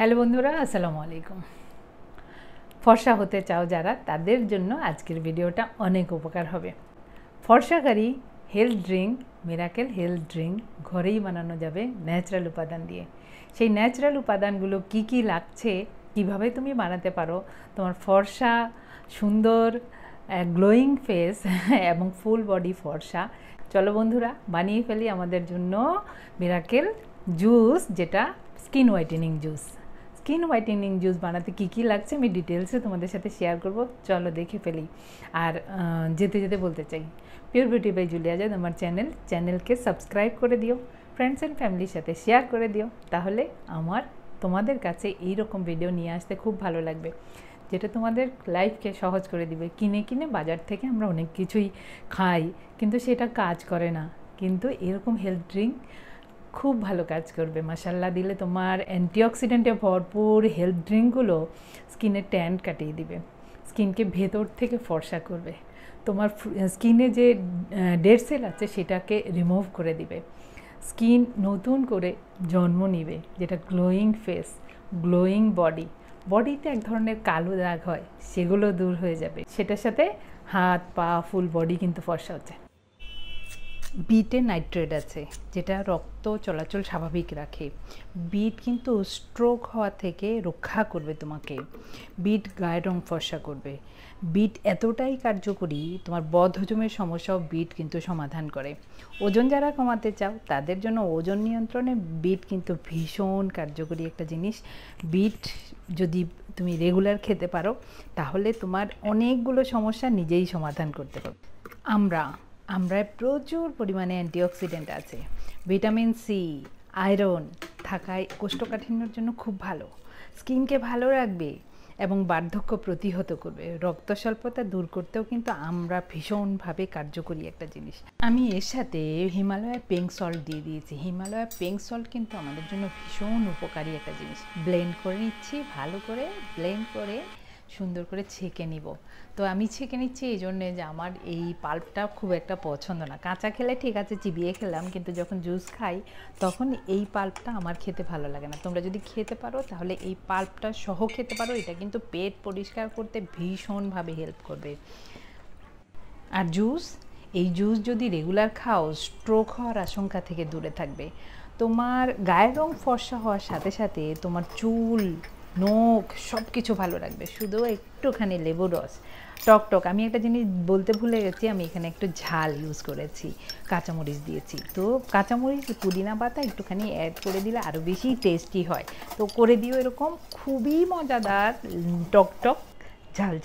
Hello বন্ধুরা, আসসালামু আলাইকুম। ফর্সা হতে চাও যারা, তাদের জন্য আজকের ভিডিওটা অনেক উপকার হবে। ফর্সাকারী health drink, miracle health drink ঘরেই বানানো যাবে ন্যাচারাল উপাদান দিয়ে। সেই ন্যাচারাল উপাদানগুলো কি কি লাগছে, কিভাবে তুমি বানাতে পারো তোমার ফর্সা, সুন্দর গ্লোয়িং ফেস এবং ফুল বডি ফর্সা। চলো বন্ধুরা, বানিয়ে ফেলি আমাদের জন্য মিরাকেল জুস, যেটা skin whitening juice. Skin whitening juice বানাতে কী কী লাগছে আমি ডিটেলসে তোমাদের সাথে শেয়ার করব। চলো দেখে ফেলি। আর যেতে যেতে বলতে চাই, পিওর বিউটি বাই জুলিয়া জাদ আমার চ্যানেলকে সাবস্ক্রাইব করে দিও, ফ্রেন্ডস অ্যান্ড ফ্যামিলির সাথে শেয়ার করে দিও। তাহলে তোমাদের কাছে এই রকম ভিডিও নিয়ে আসতে খুব ভালো লাগবে, যেটা তোমাদের লাইফকে সহজ করে দিবে। কিনে বাজার থেকে আমরা অনেক কিছুই খাই, কিন্তু সেটা কাজ করে না। কিন্তু এরকম হেলথ ড্রিঙ্ক খুব ভালো কাজ করবে। মাশাল্লাহ দিলে তোমার অ্যান্টিঅক্সিডেন্টে ভরপুর হেলথ ড্রিঙ্কগুলো স্কিনের ট্যান কাটিয়ে দিবে, স্কিনকে ভেতর থেকে ফর্সা করবে, তোমার স্কিনে যে ডেড সেল আছে সেটাকে রিমুভ করে দিবে, স্কিন নতুন করে জন্ম নিবে, যেটা গ্লোয়িং ফেস, গ্লোয়িং বডিতে এক ধরনের কালো দাগ হয় সেগুলো দূর হয়ে যাবে। সেটার সাথে হাত পা ফুল বডি কিন্তু ফর্সা হচ্ছে। বিটে নাইট্রেট আছে, যেটা রক্ত চলাচল স্বাভাবিক রাখে। বিট কিন্তু স্ট্রোক হওয়া থেকে রক্ষা করবে তোমাকে। বিট গায়ের রং ফর্সা করবে। বিট এতটাই কার্যকরী, তোমার বদহজমের সমস্যাও বিট কিন্তু সমাধান করে। ওজন যারা কমাতে চাও তাদের জন্য ওজন নিয়ন্ত্রণে বিট কিন্তু ভীষণ কার্যকরী একটা জিনিস। বিট যদি তুমি রেগুলার খেতে পারো তাহলে তোমার অনেকগুলো সমস্যা নিজেই সমাধান করতে পারবে। আমরায় প্রচুর পরিমাণে অ্যান্টিঅক্সিডেন্ট আছে। ভিটামিন সি, আয়রন থাকায় কোষ্ঠকাঠিন্যর জন্য খুব ভালো, স্কিনকে ভালো রাখবে এবং বার্ধক্য প্রতিহত করবে। রক্ত স্বল্পতা দূর করতেও কিন্তু আমরা ভীষণভাবে কার্যকরী একটা জিনিস। আমি এর সাথে হিমালয়ের পিঙ্ক সল্ট দিয়ে দিয়েছি। হিমালয়ের পিঙ্ক সল্ট কিন্তু আমাদের জন্য ভীষণ উপকারী একটা জিনিস। ব্লেন্ড করে নিচ্ছি, ভালো করে ব্লেন্ড করে সুন্দর করে ছেঁকে নিব। তো আমি ছেঁকে নিচ্ছি এই জন্যে যে আমার এই পাল্পটা খুব একটা পছন্দ না। কাঁচা খেলে ঠিক আছে, চিবিয়ে খেলাম, কিন্তু যখন জুস খাই তখন এই পাল্পটা আমার খেতে ভালো লাগে না। তোমরা যদি খেতে পারো তাহলে এই পাল্পটা সহ খেতে পারো। এটা কিন্তু পেট পরিষ্কার করতে ভীষণভাবে হেল্প করবে। আর এই জুস যদি রেগুলার খাও, স্ট্রোক হওয়ার আশঙ্কা থেকে দূরে থাকবে। তোমার গায়ের রং ফর্সা হওয়ার সাথে সাথে তোমার চুল, নখ সব কিছু ভালো রাখবে। শুধু একটুখানি লেবুর রস, টক। আমি একটা জিনিস বলতে ভুলে গেছি, আমি এখানে একটু ঝাল ইউজ করেছি, কাঁচামরিচ দিয়েছি। তো কাঁচামরিচ, পুদিনা পাতা একটুখানি অ্যাড করে দিলে আরও বেশি টেস্টি হয়। তো করে দিও এরকম, খুবই মজাদার, টক ঝাল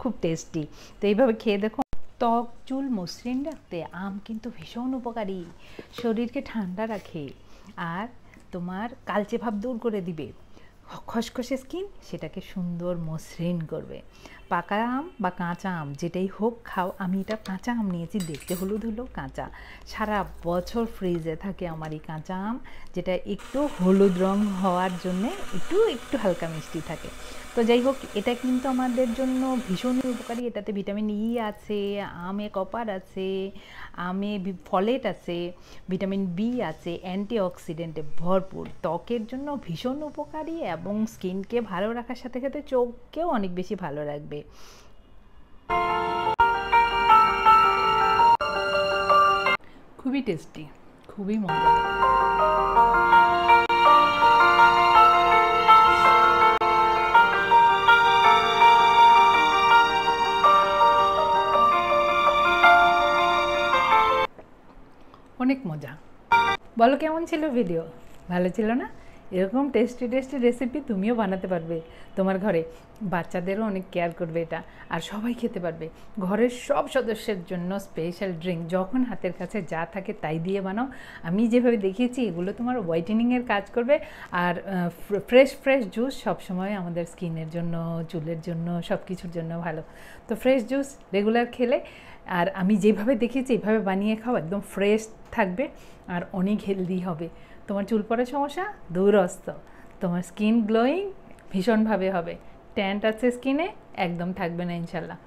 খুব টেস্টি। তো এইভাবে খেয়ে দেখো। ত্বক, চুল মসৃণ রাখতে আম কিন্তু ভীষণ উপকারী, শরীরকে ঠান্ডা রাখে আর তোমার কালচে ভাব দূর করে দিবে। খসখসে স্কিন সেটাকে সুন্দর মসৃণ করবে। পাকা আম বা কাঁচা আম যেটাই হোক খাও। আমি এটা কাঁচা আম নিয়েছি, দেখতে হলুদ হলো কাঁচা। সারা বছর ফ্রিজে থাকে আমার এই কাঁচা আম, যেটা একটু হলুদ রং হওয়ার জন্যে একটু হালকা মিষ্টি থাকে। তো যাই হোক, এটা কিন্তু আমাদের জন্য ভীষণই উপকারী। এটাতে ভিটামিন ই আছে, আমে কপার আছে, আমে ফলেট আছে, ভিটামিন বি আছে, অ্যান্টিঅক্সিডেন্টে ভরপুর। ত্বকের জন্য ভীষণ উপকারী এবং স্কিনকে ভালো রাখার সাথে সাথে চোখকেও অনেক বেশি ভালো রাখবে। খুবই টেস্টি, খুবই মজা। অনেক মজা। বলো কেমন ছিল ভিডিও? ভালো ছিল না? এরকম টেস্টি রেসিপি তুমিও বানাতে পারবে তোমার ঘরে। বাচ্চাদেরও অনেক কেয়ার করবে এটা, আর সবাই খেতে পারবে। ঘরের সব সদস্যের জন্য স্পেশাল ড্রিঙ্ক, যখন হাতের কাছে যা থাকে তাই দিয়ে বানাও। আমি যেভাবে দেখিয়েছি এগুলো তোমার হোয়াইটেনিংয়ের কাজ করবে। আর ফ্রেশ জুস সবসময় আমাদের স্কিনের জন্য, চুলের জন্য, সব কিছুর জন্য ভালো। তো ফ্রেশ জুস রেগুলার খেলে, আর আমি যেভাবে দেখিয়েছি এইভাবে বানিয়ে খাও, একদম ফ্রেশ থাকবে আর অনেক হেলদি হবে। তোমার চুল পড়ার সমস্যা দূরস্ত, তোমার স্কিন গ্লোয়িং ভীষণভাবে হবে। ট্যান্ট আছে স্কিনে, একদম থাকবে না ইনশাল্লাহ।